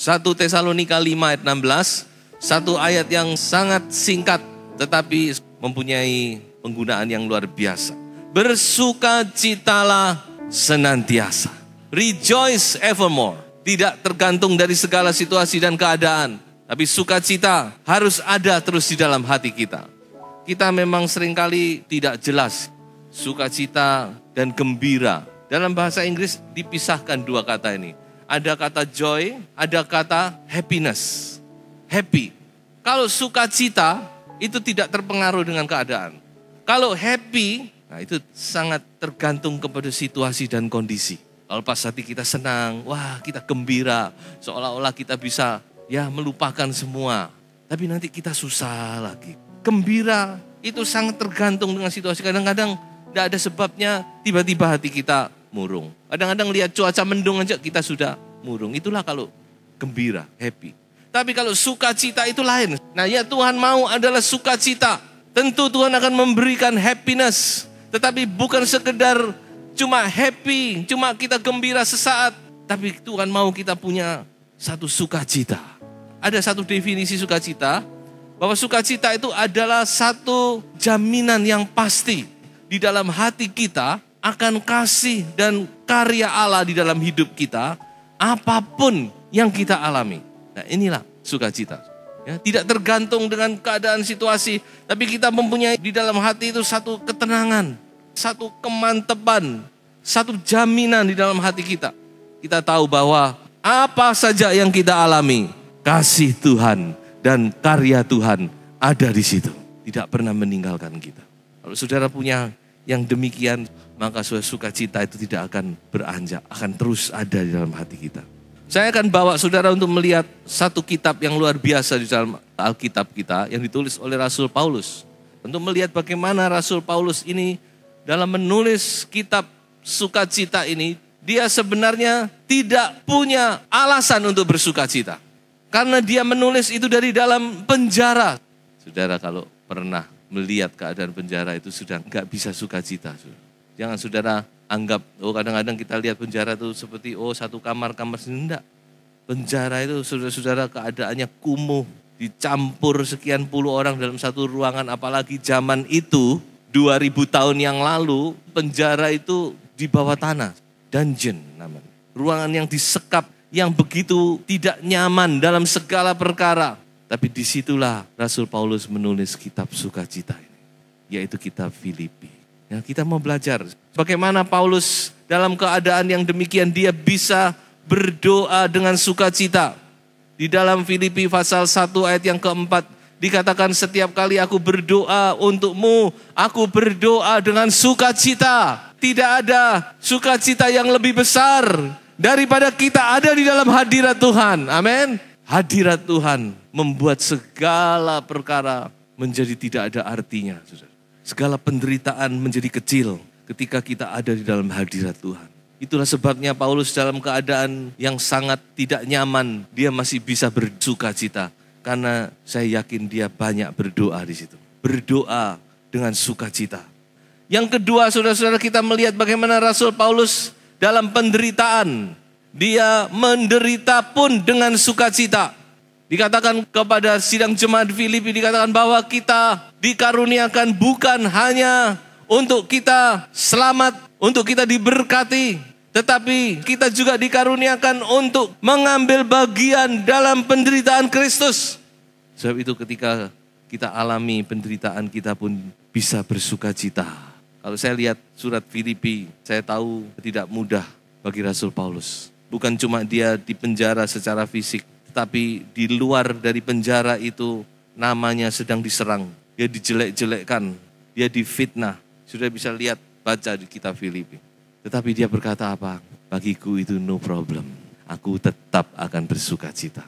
1 Tesalonika 5 ayat 16, satu ayat yang sangat singkat tetapi mempunyai penggunaan yang luar biasa. Bersukacitalah senantiasa. Rejoice evermore. Tidak tergantung dari segala situasi dan keadaan. Tapi sukacita harus ada terus di dalam hati kita. Kita memang seringkali tidak jelas sukacita dan gembira. Dalam bahasa Inggris dipisahkan dua kata ini. Ada kata joy, ada kata happiness. Happy. Kalau sukacita itu tidak terpengaruh dengan keadaan. Kalau happy, nah itu sangat tergantung kepada situasi dan kondisi. Kalau pas hati kita senang, wah kita gembira, seolah-olah kita bisa melupakan semua. Tapi nanti kita susah lagi. Gembira itu sangat tergantung dengan situasi. Kadang-kadang tidak ada sebabnya, tiba-tiba hati kita murung. Kadang-kadang lihat cuaca mendung aja kita sudah murung. Itulah kalau gembira, happy. Tapi kalau sukacita itu lain. Nah ya Tuhan mau adalah sukacita. Tentu Tuhan akan memberikan happiness. Tetapi bukan sekedar cuma happy, cuma kita gembira sesaat. Tapi Tuhan mau kita punya satu sukacita. Ada satu definisi sukacita. Bahwa sukacita itu adalah satu jaminan yang pasti. Di dalam hati kita akan kasih dan karya Allah di dalam hidup kita, apapun yang kita alami. Nah inilah sukacita. Ya, tidak tergantung dengan keadaan situasi, tapi kita mempunyai di dalam hati itu satu ketenangan, satu kemantapan, satu jaminan di dalam hati kita. Kita tahu bahwa apa saja yang kita alami, kasih Tuhan dan karya Tuhan ada di situ. Tidak pernah meninggalkan kita. Kalau saudara punya yang demikian, maka sukacita itu tidak akan beranjak, akan terus ada di dalam hati kita. Saya akan bawa saudara untuk melihat satu kitab yang luar biasa di dalam Alkitab kita, yang ditulis oleh Rasul Paulus. Untuk melihat bagaimana Rasul Paulus ini dalam menulis kitab sukacita ini, dia sebenarnya tidak punya alasan untuk bersukacita. Karena dia menulis itu dari dalam penjara. Saudara kalau pernah melihat keadaan penjara itu sudah nggak bisa sukacita. Jangan saudara anggap, kadang-kadang kita lihat penjara itu seperti satu kamar-kamar sendiri. Enggak. Penjara itu saudara-saudara keadaannya kumuh, dicampur sekian puluh orang dalam satu ruangan. Apalagi zaman itu 2000 tahun yang lalu penjara itu di bawah tanah, dungeon namanya. Ruangan yang disekap, yang begitu tidak nyaman dalam segala perkara. Tapi disitulah Rasul Paulus menulis kitab sukacita ini, yaitu kitab Filipi. Ya, kita mau belajar bagaimana Paulus dalam keadaan yang demikian dia bisa berdoa dengan sukacita. Di dalam Filipi pasal 1 ayat yang keempat dikatakan, setiap kali aku berdoa untukmu, aku berdoa dengan sukacita. Tidak ada sukacita yang lebih besar daripada kita ada di dalam hadirat Tuhan. Amin. Hadirat Tuhan membuat segala perkara menjadi tidak ada artinya. Segala penderitaan menjadi kecil ketika kita ada di dalam hadirat Tuhan. Itulah sebabnya Paulus dalam keadaan yang sangat tidak nyaman, dia masih bisa bersukacita. Karena saya yakin dia banyak berdoa di situ. Berdoa dengan sukacita. Yang kedua, saudara-saudara, kita melihat bagaimana Rasul Paulus dalam penderitaan. Dia menderita pun dengan sukacita. Dikatakan kepada sidang jemaat Filipi, dikatakan bahwa kita dikaruniakan bukan hanya untuk kita selamat, untuk kita diberkati, tetapi kita juga dikaruniakan untuk mengambil bagian dalam penderitaan Kristus. Sebab itu ketika kita alami penderitaan, kita pun bisa bersukacita. Kalau saya lihat surat Filipi, saya tahu tidak mudah bagi Rasul Paulus. Bukan cuma dia dipenjara secara fisik, tapi di luar dari penjara itu namanya sedang diserang. Dia dijelek-jelekkan, dia difitnah. Sudah bisa lihat, baca di kitab Filipi. Tetapi dia berkata apa? Bagiku itu no problem. aku tetap akan bersuka cita.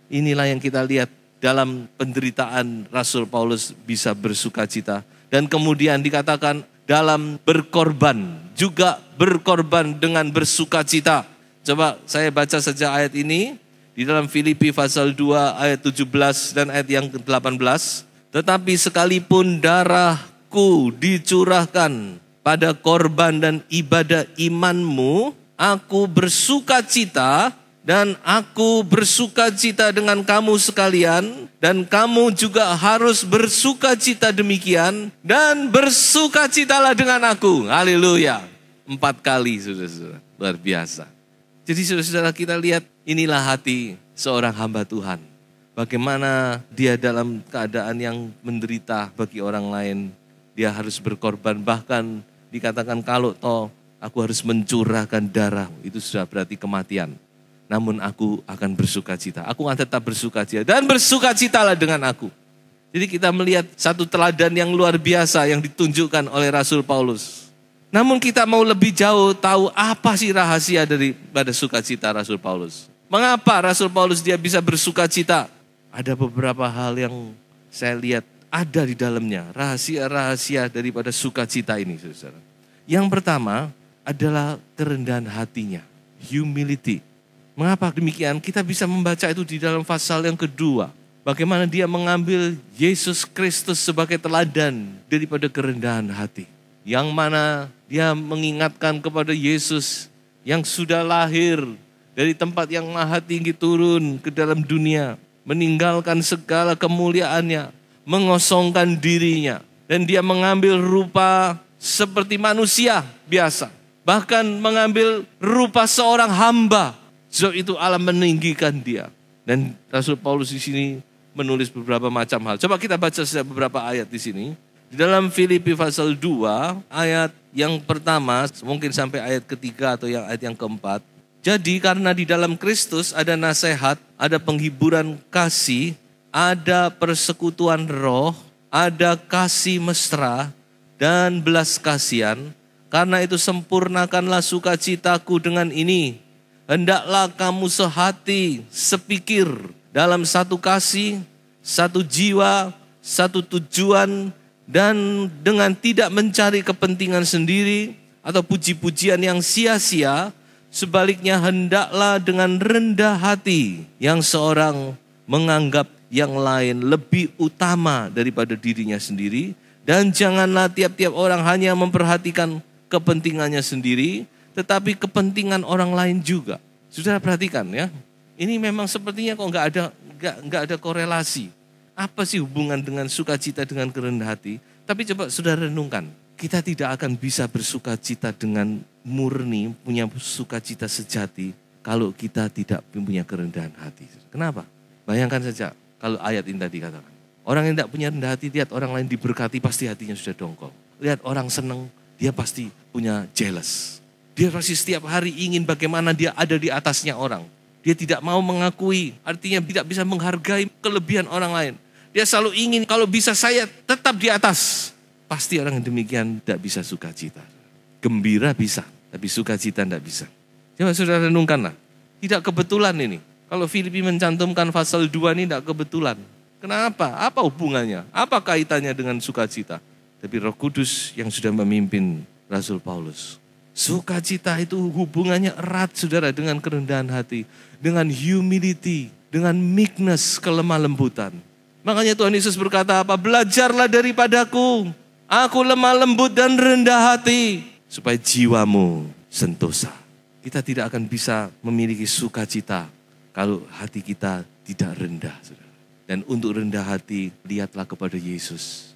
Inilah yang kita lihat dalam penderitaan Rasul Paulus bisa bersuka cita. Dan kemudian dikatakan dalam berkorban, juga berkorban dengan bersuka cita. Coba saya baca saja ayat ini di dalam Filipi pasal 2 ayat 17 dan ayat yang ke-18. Tetapi sekalipun darahku dicurahkan pada korban dan ibadah imanmu, aku bersuka cita dan aku bersuka cita dengan kamu sekalian, dan kamu juga harus bersuka cita demikian, dan bersuka citalah dengan aku. Haleluya. 4 kali, saudara-saudara. Luar biasa. Jadi saudara-saudara, kita lihat inilah hati seorang hamba Tuhan. Bagaimana dia dalam keadaan yang menderita bagi orang lain, dia harus berkorban. Bahkan dikatakan kalau toh aku harus mencurahkan darah, itu sudah berarti kematian. Namun aku akan bersuka cita. Aku akan tetap bersuka cita. Dan bersuka citalah dengan aku. Jadi kita melihat satu teladan yang luar biasa yang ditunjukkan oleh Rasul Paulus. Namun kita mau lebih jauh tahu apa sih rahasia daripada sukacita Rasul Paulus. Mengapa Rasul Paulus dia bisa bersuka cita? Ada beberapa hal yang saya lihat ada di dalamnya. Rahasia-rahasia daripada sukacita ini, saudara. Yang pertama adalah kerendahan hatinya. Humility. Mengapa demikian? Kita bisa membaca itu di dalam pasal yang kedua. Bagaimana dia mengambil Yesus Kristus sebagai teladan daripada kerendahan hati. Yang mana dia mengingatkan kepada Yesus yang sudah lahir dari tempat yang maha tinggi turun ke dalam dunia. Meninggalkan segala kemuliaannya. Mengosongkan dirinya. Dan dia mengambil rupa seperti manusia biasa. Bahkan mengambil rupa seorang hamba. Sebab itu Allah meninggikan dia. Dan Rasul Paulus di sini menulis beberapa macam hal. Coba kita baca beberapa ayat di sini. Di dalam Filipi pasal 2 ayat yang pertama mungkin sampai ayat ketiga atau ayat yang keempat. Jadi karena di dalam Kristus ada nasihat, ada penghiburan kasih, ada persekutuan roh, ada kasih mesra dan belas kasihan. Karena itu sempurnakanlah sukacitaku dengan ini. Hendaklah kamu sehati, sepikir, dalam satu kasih, satu jiwa, satu tujuan, dan dengan tidak mencari kepentingan sendiri atau puji-pujian yang sia-sia. Sebaliknya hendaklah dengan rendah hati yang seorang menganggap yang lain lebih utama daripada dirinya sendiri. Dan janganlah tiap-tiap orang hanya memperhatikan kepentingannya sendiri, tetapi kepentingan orang lain juga. Saudara perhatikan ya, ini memang sepertinya kok nggak ada korelasi. Apa sih hubungan dengan sukacita dengan kerendahan hati? Tapi coba saudara renungkan, kita tidak akan bisa bersukacita dengan murni, punya sukacita sejati, kalau kita tidak punya kerendahan hati. Kenapa? Bayangkan saja kalau ayat ini tadi katakan. Orang yang tidak punya rendah hati, lihat orang lain diberkati, pasti hatinya sudah dongkol. Lihat orang senang, dia pasti punya jealous. Dia pasti setiap hari ingin bagaimana dia ada di atasnya orang. Dia tidak mau mengakui, artinya tidak bisa menghargai kelebihan orang lain. Dia selalu ingin kalau bisa saya tetap di atas. Pasti orang yang demikian tidak bisa sukacita. Gembira bisa, tapi sukacita tidak bisa. Coba saudara renungkanlah. Tidak kebetulan ini. Kalau Filipi mencantumkan pasal 2 ini tidak kebetulan. Kenapa? Apa hubungannya? Apa kaitannya dengan sukacita? Tapi Roh Kudus yang sudah memimpin Rasul Paulus. Sukacita itu hubungannya erat saudara dengan kerendahan hati. Dengan humility, dengan meekness, kelemah lembutan. Makanya Tuhan Yesus berkata apa? Belajarlah daripadaku. Aku lemah lembut dan rendah hati. Supaya jiwamu sentosa. Kita tidak akan bisa memiliki sukacita kalau hati kita tidak rendah. Saudara. Dan untuk rendah hati, lihatlah kepada Yesus.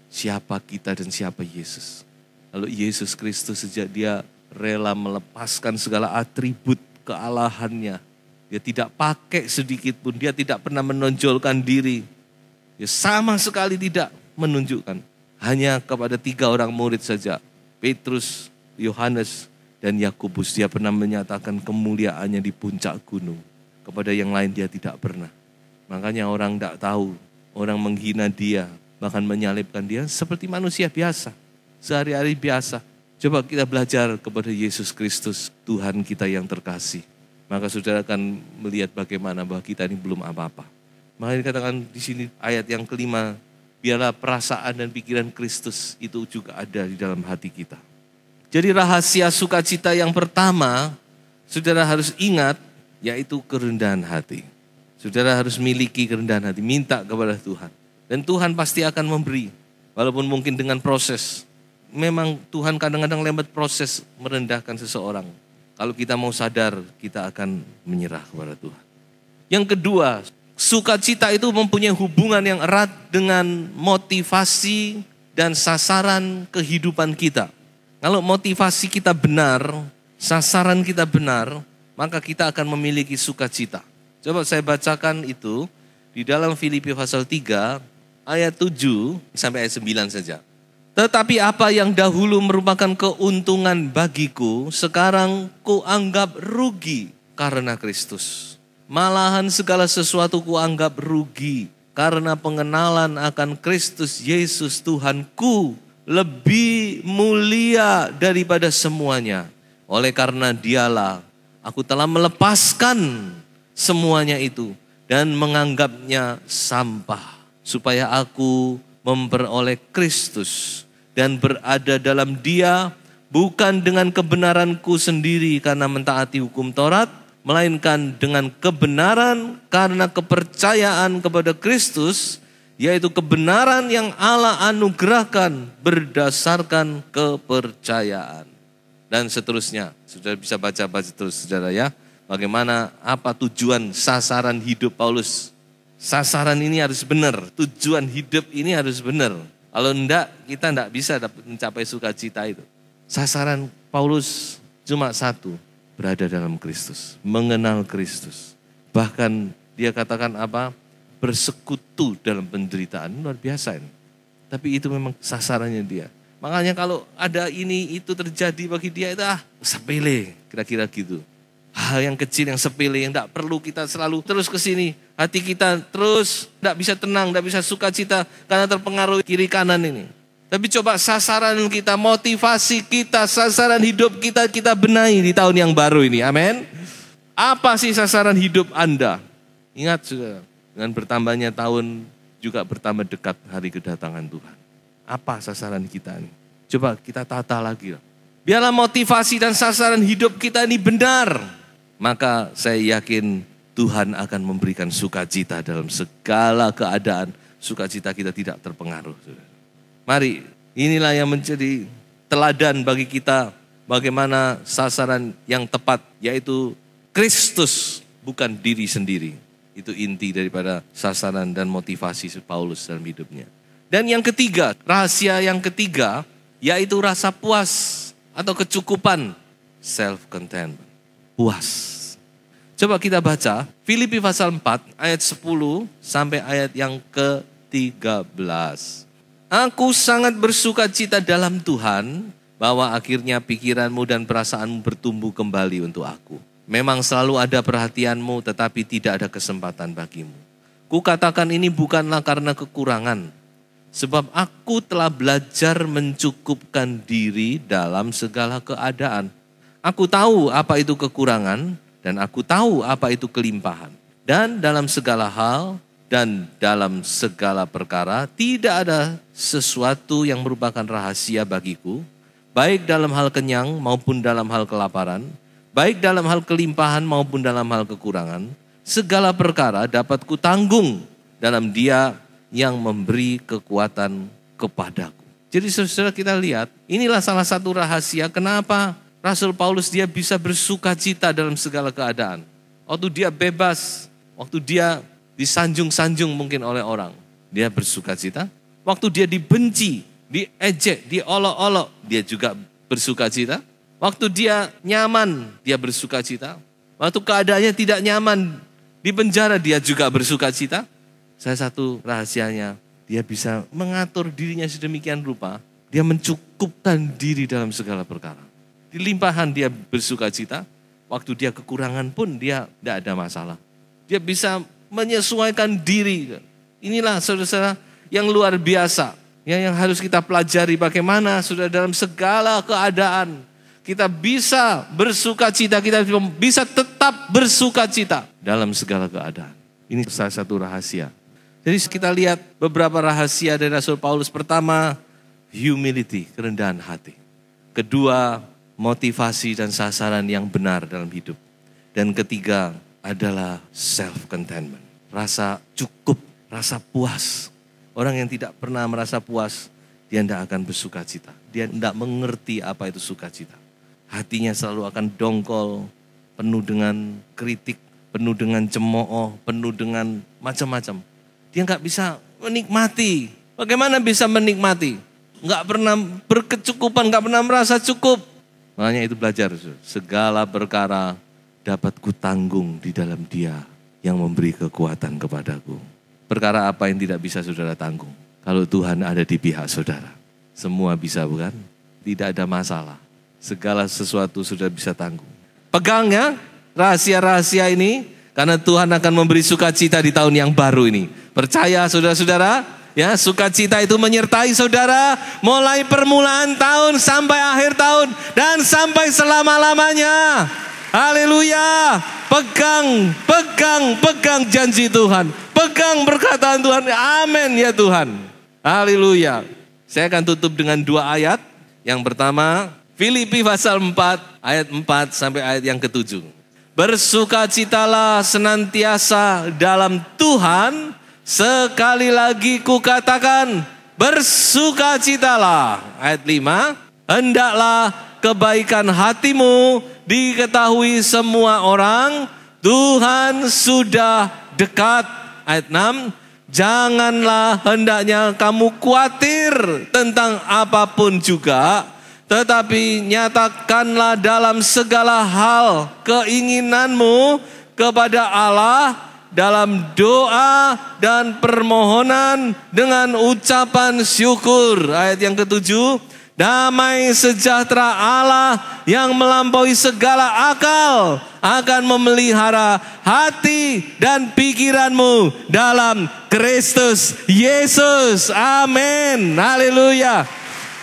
Siapa kita dan siapa Yesus. Lalu Yesus Kristus sejak dia rela melepaskan segala atribut kealahannya. Dia tidak pakai sedikit pun, dia tidak pernah menonjolkan diri. Dia sama sekali tidak menunjukkan. Hanya kepada 3 orang murid saja. Petrus, Yohanes, dan Yakobus. Dia pernah menyatakan kemuliaannya di puncak gunung. Kepada yang lain dia tidak pernah. Makanya orang tidak tahu, orang menghina dia, bahkan menyalibkan dia seperti manusia biasa. Sehari-hari biasa. Coba kita belajar kepada Yesus Kristus, Tuhan kita yang terkasih. maka saudara akan melihat bagaimana bahwa kita ini belum apa-apa. Maka dikatakan di sini ayat yang kelima, biarlah perasaan dan pikiran Kristus itu juga ada di dalam hati kita. Jadi rahasia sukacita yang pertama, saudara harus ingat, yaitu kerendahan hati. Saudara harus miliki kerendahan hati, minta kepada Tuhan. Dan Tuhan pasti akan memberi, walaupun mungkin dengan proses. Memang Tuhan kadang-kadang lewat proses merendahkan seseorang. Kalau kita mau sadar, kita akan menyerah kepada Tuhan. Yang kedua, sukacita itu mempunyai hubungan yang erat dengan motivasi dan sasaran kehidupan kita. Kalau motivasi kita benar, sasaran kita benar, maka kita akan memiliki sukacita. Coba saya bacakan itu di dalam Filipi pasal 3 ayat 7 sampai ayat 9 saja. Tetapi apa yang dahulu merupakan keuntungan bagiku, sekarang kuanggap rugi karena Kristus. Malahan segala sesuatu kuanggap rugi karena pengenalan akan Kristus Yesus Tuhanku lebih mulia daripada semuanya. Oleh karena dialah aku telah melepaskan semuanya itu dan menganggapnya sampah, supaya aku memperoleh Kristus dan berada dalam Dia, bukan dengan kebenaranku sendiri karena mentaati hukum Taurat, melainkan dengan kebenaran karena kepercayaan kepada Kristus, yaitu kebenaran yang Allah anugerahkan berdasarkan kepercayaan. Dan seterusnya, saudara bisa baca-baca terus saudara ya. Bagaimana, apa tujuan sasaran hidup Paulus. Sasaran ini harus benar, tujuan hidup ini harus benar. Kalau enggak, kita enggak bisa mencapai sukacita itu. Sasaran Paulus cuma satu, berada dalam Kristus, mengenal Kristus. Bahkan dia katakan apa? Bersekutu dalam penderitaan, luar biasa ini. Tapi itu memang sasarannya dia. Makanya kalau ada ini itu terjadi bagi dia itu sepele, kira-kira gitu. Hal yang kecil, yang sepele, yang tidak perlu kita selalu terus ke sini. Hati kita terus tidak bisa tenang, tidak bisa sukacita karena terpengaruh kiri kanan ini. Tapi coba sasaran kita, motivasi kita, sasaran hidup kita benahi di tahun yang baru ini. Amin. Apa sih sasaran hidup Anda? Ingat saudara, dengan bertambahnya tahun juga bertambah dekat hari kedatangan Tuhan. Apa sasaran kita ini? Coba kita tata lagi. Biarlah motivasi dan sasaran hidup kita ini benar. Maka saya yakin Tuhan akan memberikan sukacita dalam segala keadaan. Sukacita kita tidak terpengaruh. Mari, inilah yang menjadi teladan bagi kita. Bagaimana sasaran yang tepat, yaitu Kristus, bukan diri sendiri. Itu inti daripada sasaran dan motivasi Paulus dalam hidupnya. Dan yang ketiga, rahasia yang ketiga, yaitu rasa puas atau kecukupan, self-contentment, puas. Coba kita baca Filipi pasal 4 ayat 10 sampai ayat yang ke-13. Aku sangat bersukacita dalam Tuhan bahwa akhirnya pikiranmu dan perasaanmu bertumbuh kembali untuk aku. Memang selalu ada perhatianmu tetapi tidak ada kesempatan bagimu. Kukatakan ini bukanlah karena kekurangan, sebab aku telah belajar mencukupkan diri dalam segala keadaan. Aku tahu apa itu kekurangan dan aku tahu apa itu kelimpahan. Dan dalam segala hal dan dalam segala perkara tidak ada sesuatu yang merupakan rahasia bagiku, baik dalam hal kenyang maupun dalam hal kelaparan, baik dalam hal kelimpahan maupun dalam hal kekurangan. Segala perkara dapat kutanggung dalam Dia yang memberi kekuatan kepadaku. Jadi saudara kita lihat, inilah salah satu rahasia kenapa Rasul Paulus dia bisa bersukacita dalam segala keadaan. Waktu dia bebas, waktu dia disanjung-sanjung mungkin oleh orang, dia bersukacita. Waktu dia dibenci, diejek, diolok-olok, dia juga bersukacita. Waktu dia nyaman, dia bersukacita. Waktu keadaannya tidak nyaman, di penjara dia juga bersukacita. Salah satu rahasianya, dia bisa mengatur dirinya sedemikian rupa, dia mencukupkan diri dalam segala perkara. Di limpahan dia bersukacita, waktu dia kekurangan pun dia tidak ada masalah. Dia bisa menyesuaikan diri. Inilah saudara-saudara yang luar biasa, yang harus kita pelajari bagaimana saudara dalam segala keadaan kita bisa bersukacita, kita bisa tetap tetap bersukacita dalam segala keadaan. Ini salah satu rahasia. Jadi kita lihat beberapa rahasia dari Rasul Paulus. Pertama, humility, kerendahan hati. Kedua, motivasi dan sasaran yang benar dalam hidup. Dan ketiga adalah self-contentment. Rasa cukup, rasa puas. Orang yang tidak pernah merasa puas, dia tidak akan bersukacita. Dia tidak mengerti apa itu sukacita. Hatinya selalu akan dongkol, penuh dengan kritik, penuh dengan cemooh, penuh dengan macam-macam. Dia nggak bisa menikmati. Bagaimana bisa menikmati? Nggak pernah berkecukupan, nggak pernah merasa cukup. Makanya itu belajar, segala perkara dapat kutanggung di dalam Dia yang memberi kekuatan kepadaku. Perkara apa yang tidak bisa saudara tanggung? Kalau Tuhan ada di pihak saudara, semua bisa, bukan? Tidak ada masalah. Segala sesuatu sudah bisa tanggung. Pegang ya rahasia-rahasia ini, karena Tuhan akan memberi sukacita di tahun yang baru ini. Percaya saudara-saudara, ya, sukacita itu menyertai saudara mulai permulaan tahun sampai akhir tahun dan sampai selama-lamanya. Haleluya. Pegang janji Tuhan. Pegang perkataan Tuhan. Amin ya Tuhan. Haleluya. Saya akan tutup dengan 2 ayat. Yang pertama, Filipi pasal 4 ayat 4 sampai ayat yang ke-7. Bersukacitalah senantiasa dalam Tuhan. Sekali lagi kukatakan, bersukacitalah. Ayat 5, hendaklah kebaikan hatimu diketahui semua orang, Tuhan sudah dekat. Ayat 6, janganlah hendaknya kamu khawatir tentang apapun juga, tetapi nyatakanlah dalam segala hal keinginanmu kepada Allah dalam doa dan permohonan dengan ucapan syukur. Ayat yang ke-7, damai sejahtera Allah yang melampaui segala akal akan memelihara hati dan pikiranmu dalam Kristus Yesus. Amin. Haleluya.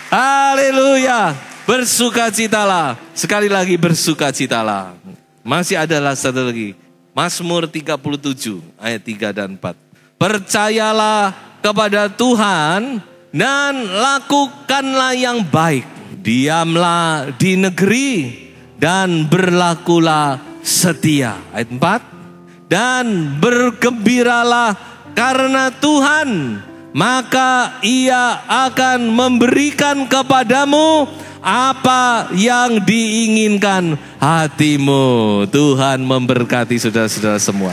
Haleluya. Bersukacitalah. Sekali lagi bersukacitalah. Masih adalah satu lagi. Mazmur 37 ayat 3 dan 4. Percayalah kepada Tuhan dan lakukanlah yang baik. Diamlah di negeri dan berlakulah setia. Ayat 4. Dan bergembiralah karena Tuhan, maka Ia akan memberikan kepadamu apa yang diinginkan hatimu. Tuhan memberkati saudara-saudara semua.